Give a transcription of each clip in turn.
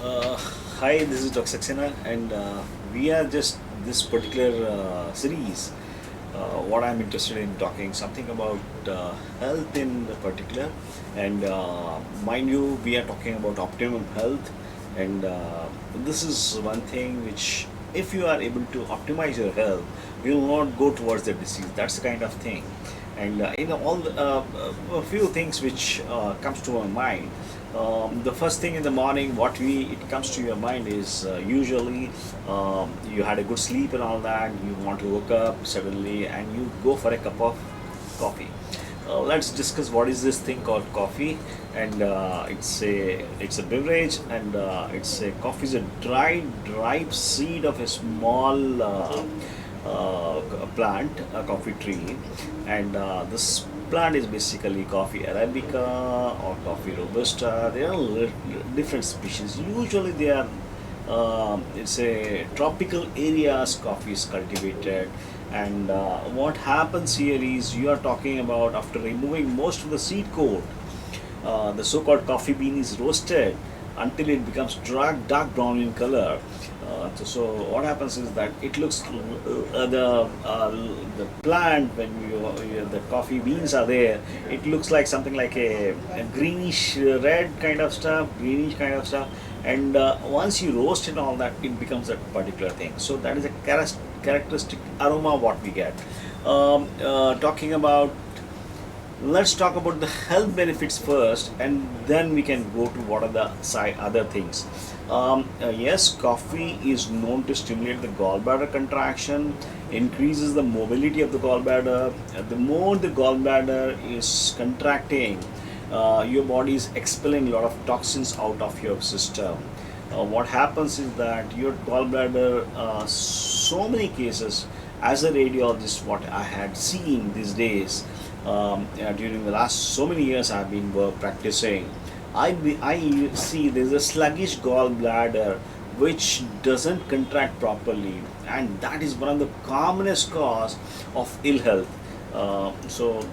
Uh, Hi, this is Dr. Saxena, and we are just this particular series. What I'm interested in talking something about health in particular, and mind you, we are talking about optimum health, and this is one thing which, if you are able to optimize your health, you will not go towards the disease. That's the kind of thing, and all a few things which comes to my mind. The first thing in the morning, what we it comes to your mind is usually you had a good sleep and all that. You want to wake up suddenly and you go for a cup of coffee. Let's discuss what is this thing called coffee, and it's a beverage, and it's a coffee is a dried ripe seed of a small plant, a coffee tree, and this plant is basically coffee arabica or coffee robusta. There are different species. Usually they are it's a tropical areas coffee is cultivated, and what happens here is you are talking about after removing most of the seed coat, the so-called coffee bean is roasted until it becomes dark brown in color. So what happens is that it looks the plant when the coffee beans are there, it looks like something like a greenish red kind of stuff, greenish kind of stuff, and once you roast it all that, it becomes that particular thing. So that is a characteristic aroma what we get. Talking about Let's talk about the health benefits first, and then we can go to what are the other things. Yes, coffee is known to stimulate the gallbladder contraction, increases the mobility of the gallbladder. The more the gallbladder is contracting, your body is expelling a lot of toxins out of your system. What happens is that your gallbladder, so many cases, as a radiologist, what I had seen these days, during the last so many years I've been practicing, I see there's a sluggish gallbladder which doesn't contract properly, and that is one of the commonest cause of ill health. So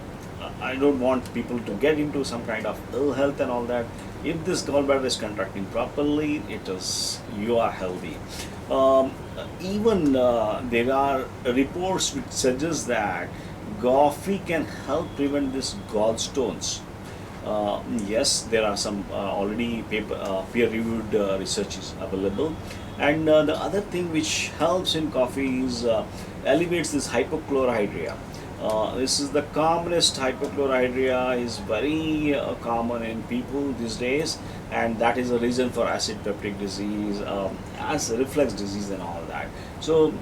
I don't want people to get into some kind of ill health and all that. If this gallbladder is contracting properly, it is you are healthy. Um, Even there are reports which suggest that coffee can help prevent this gallstones. Yes, there are some already peer-reviewed research is available, and the other thing which helps in coffee is elevates this hypochlorhydria. This is the commonest hypochlorhydria is very common in people these days, and that is the reason for acid peptic disease, as reflux disease, and all that. So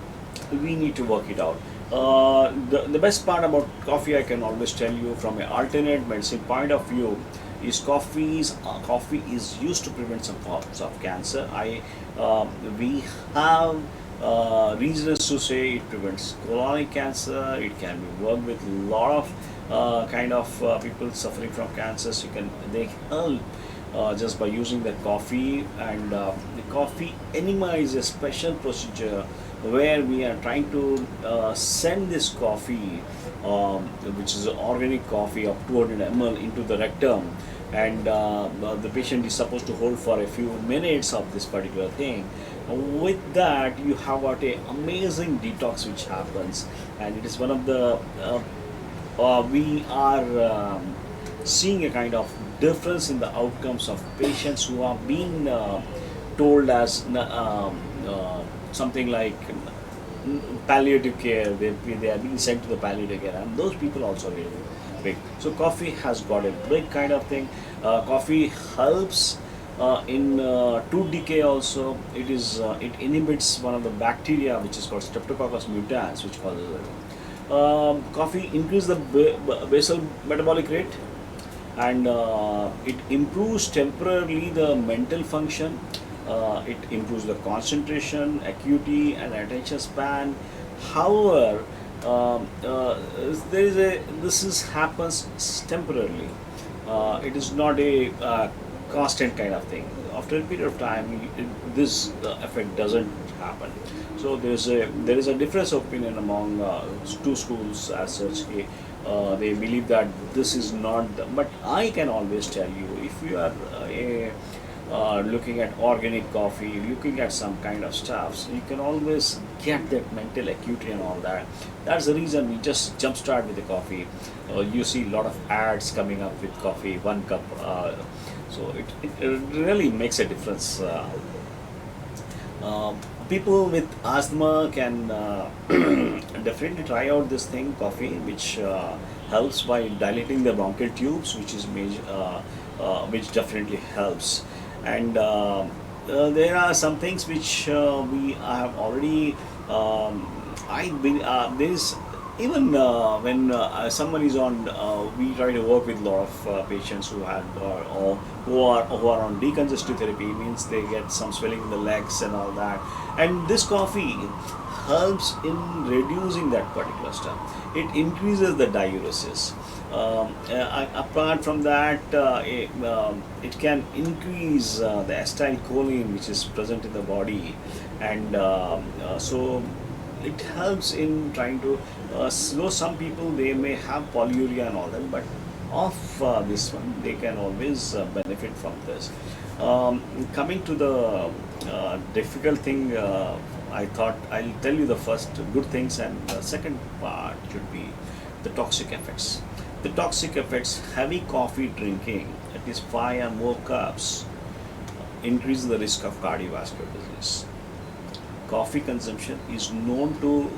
we need to work it out. The best part about coffee, I can always tell you from an alternate medicine point of view, is coffee is used to prevent some forms of cancer. We have reasons to say it prevents colonic cancer. It can be worked with a lot of kind of people suffering from cancers. They help just by using the coffee, and the coffee enema is a special procedure where we are trying to send this coffee, which is organic coffee of 200 ml, into the rectum, and the patient is supposed to hold for a few minutes of this particular thing. With that, you have got a amazing detox which happens, and it is one of the we are seeing a kind of difference in the outcomes of patients who are being told as something like palliative care. They are being sent to the palliative care, and those people also really big. So coffee has got a big kind of thing. Coffee helps in tooth decay also. It inhibits one of the bacteria which is called Streptococcus mutans, which causes coffee increase the basal metabolic rate, and it improves temporarily the mental function. It improves the concentration, acuity, and attention span. However, there is a this is happens temporarily. It is not a constant kind of thing. After a period of time, this effect doesn't happen. So there is a difference of opinion among two schools as such. They believe that this is not. But I can always tell you, if you are looking at organic coffee, looking at some kind of stuff, so you can always get that mental acuity and all that. That's the reason we just jumpstart with the coffee. You see a lot of ads coming up with coffee, 1 cup. So it really makes a difference. Uh, People with asthma can definitely try out this thing, coffee, which helps by dilating the bronchial tubes, which is which definitely helps. And there are some things which we have already. There is even when someone is on, we try to work with a lot of patients who had or who are on decongestive therapy, means they get some swelling in the legs and all that, and this coffee helps in reducing that particular stuff. It increases the diuresis. Apart from that, it can increase the acetylcholine which is present in the body, and so it helps in trying to slow. Some people, they may have polyuria and all that, but of this one they can always benefit from this. Coming to the difficult thing, I thought I'll tell you the first good things, and the second part should be the toxic effects. The toxic effects: heavy coffee drinking, at least 5 or more cups, increases the risk of cardiovascular disease. Coffee consumption is known to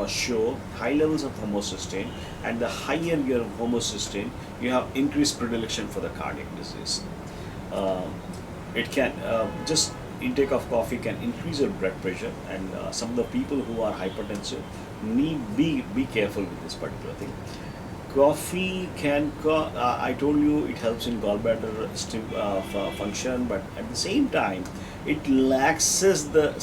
show high levels of homocysteine, and the higher your homocysteine, you have increased predilection for the cardiac disease. Uh, it can just intake of coffee can increase your blood pressure, and some of the people who are hypertensive need be careful with this particular thing. Coffee can, I told you, it helps in gallbladder function, but at the same time, it laxes the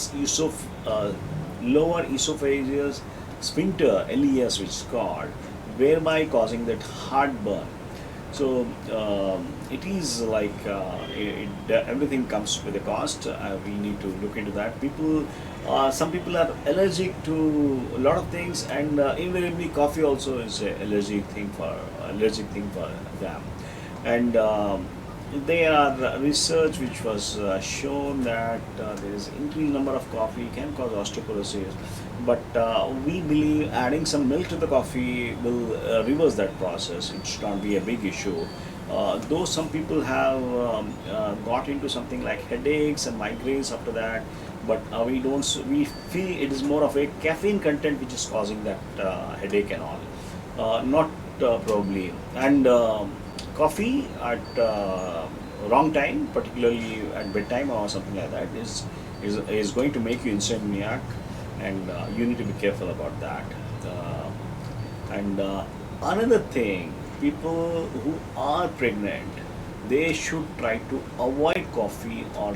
lower esophageal sphincter, LES, which is called, whereby causing that heartburn. So it is like everything comes with a cost. We need to look into that. Some people are allergic to a lot of things, and invariably coffee also is a allergic thing for them. And there are research which was shown that there is increased number of coffee can cause osteoporosis, but we believe adding some milk to the coffee will reverse that process. It should not be a big issue. Though some people have got into something like headaches and migraines after that, but we feel it is more of a caffeine content which is causing that headache and all, not probably. And coffee at wrong time, particularly at bedtime or something like that, is going to make you insomniac, and you need to be careful about that. Uh, and Another thing, people who are pregnant, they should try to avoid coffee, or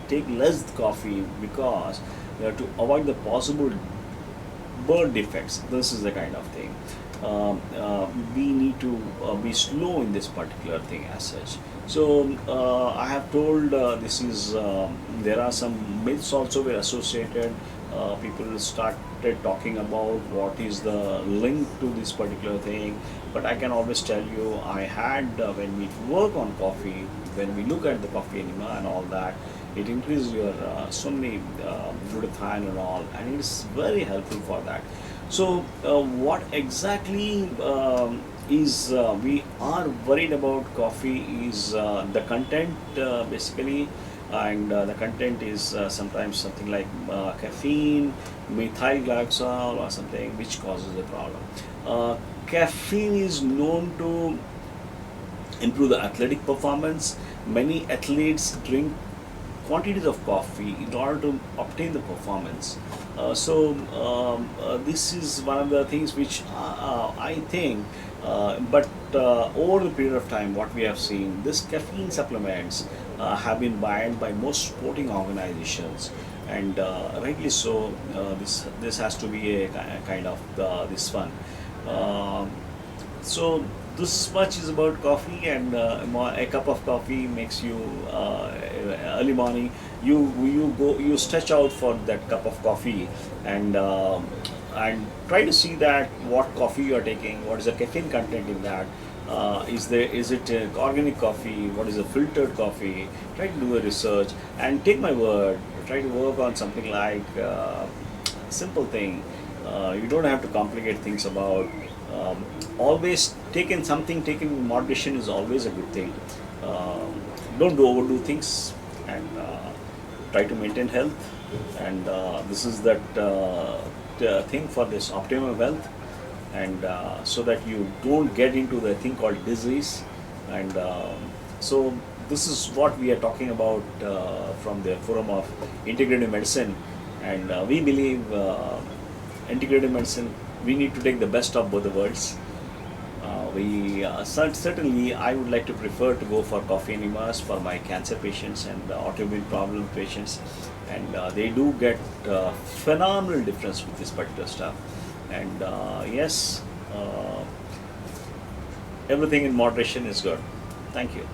take less coffee, because they have to avoid the possible birth defects. This is the kind of thing. We need to be slow in this particular thing as such. So I have told this is there are some myths also were associated. People started talking about what is the link to this particular thing, but I can always tell you, I had when we work on coffee, when we look at the coffee enema and all that, it increases your so many glutathione and all, and it is very helpful for that. So what exactly is we are worried about coffee is the content, basically, and the content is sometimes something like caffeine, methyl glycol or something, which causes the problem. Caffeine is known to improve the athletic performance. Many athletes drink quantities of coffee in order to obtain the performance. This is one of the things which I think, but over the period of time, what we have seen, this caffeine supplements have been banned by most sporting organizations, and rightly so. This has to be a kind of this one. Um so this much is about coffee, and a cup of coffee makes you early morning. You stretch out for that cup of coffee, and try to see that what coffee you are taking, what is the caffeine content in that, Is it organic coffee? What is a filtered coffee? Try to do a research and take my word. Try to work on something like simple thing. You don't have to complicate things about. Um, Always taking something taken in moderation is always a good thing. Don't overdo things and try to maintain health. And this is that thing for this optimum wealth, and so that you don't get into the thing called disease. And so this is what we are talking about from the forum of integrative medicine. And we believe integrative medicine, we need to take the best of both the worlds. We certainly, I would like to prefer to go for coffee enemas for my cancer patients and autoimmune problem patients, and they do get phenomenal difference with this particular stuff. And yes, everything in moderation is good. Thank you.